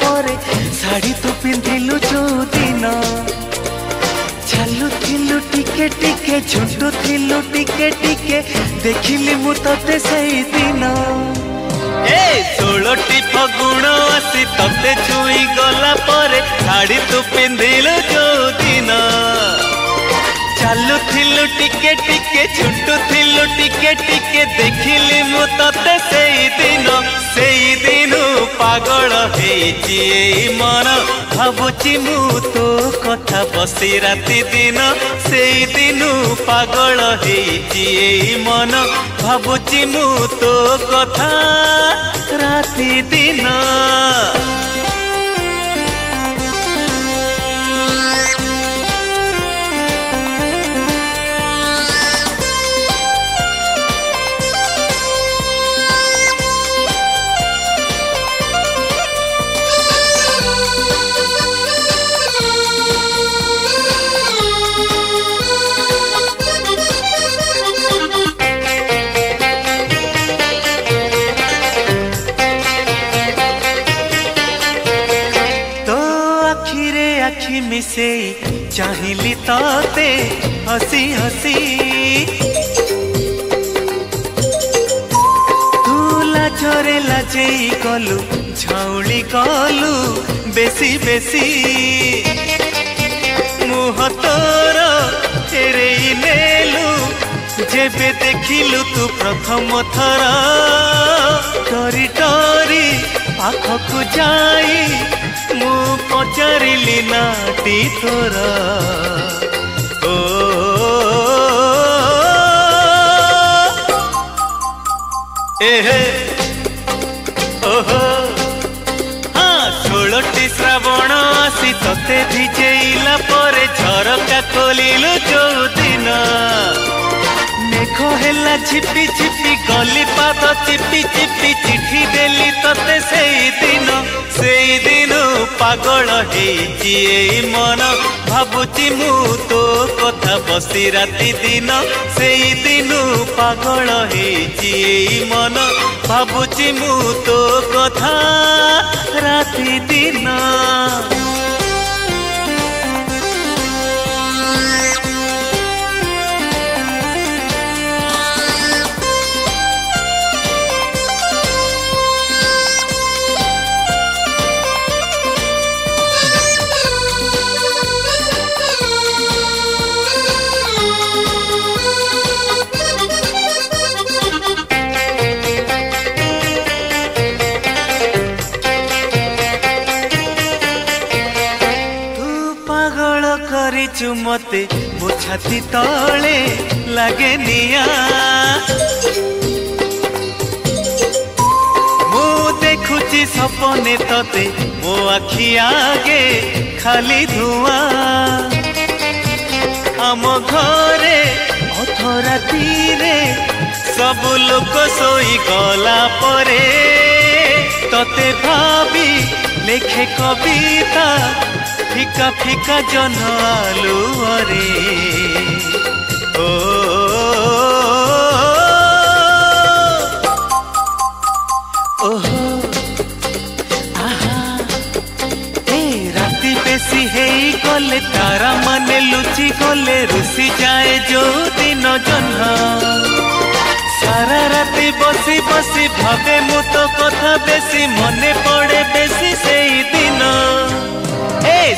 परे शाड़ी तू पिंधिलु जो दिन चालुथिलु टिके टिके झुंटुथिलु टिके टिके देखिली मु तते सही दिन ए 16टी फगुण आसी तते छुई गला परे शाड़ी तू पिंधिलु जो दिन चालुथिलु टिके टिके झुंटुथिलु टिके टिके देखिली मु तते सेई दिन पागल हेची मन भावुची मु तो कथा बसी राति दिन सेई दिन पागल हेची मन भावुची मु तो कथा राति दिन आखि मिसे चाहिली ताते हसी हसी तू लाजरे लाजेई गलु झाउली गलु बेसी बेसी मुह तोर फेरेई नेलु जेबे देखिलु तू प्रथम थर डरी डरी पाखकु जाई मु पचारिली नाटी तोरा ओ एहे ओहो हाँ 16टी श्रावण आसी तते भिजेइला परे झरका खोलिलु जो दिन मेघ हेला झिपी झिपी गली पाद चिपी चिपी चिठी देली तते सेई दिन पागल हेची मन भावुची मु तो कथा बसी राति दिन सेई दिन पागल हेची मन भावुची मु तो कथा राति दिन करिचु मते मो छाती तले लागे निया मु देखुची सपने तते मो आखि आगे खाली धुआं आम घरे अधराती सब लोक सोई गला परे तते भाभी लेखे कविता फिका फिका जन आलुअरे ओ ओहो आहा ए राति बेसी हेई गले तारा माने लुचि गले रुसी जाए जो दिन जह्न सारा राति बसी बसी भावे मु तो कथा बेसी मने पड़े बेसी सेई दिन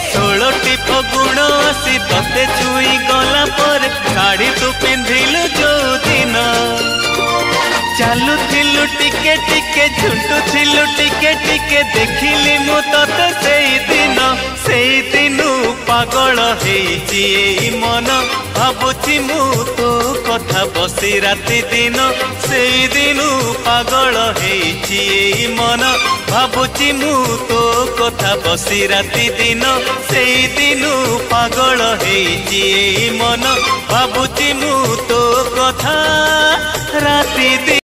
16टी फगुण आसी तते छुई गला पर शाड़ी तू पिंधिलु जो दिन चालुथिलु टिके टिके झुंटुथिलु टिके टिके देखिली मु तते सेई दिन पागल हेची मन भावुची मु तो कथा बसी राति दिन सेई दिन पागल हेची मन भावुची मु तो कथा बसी राति दिन सेई दिन पागल हेची मन भावुची मु तो कथा राति दिन।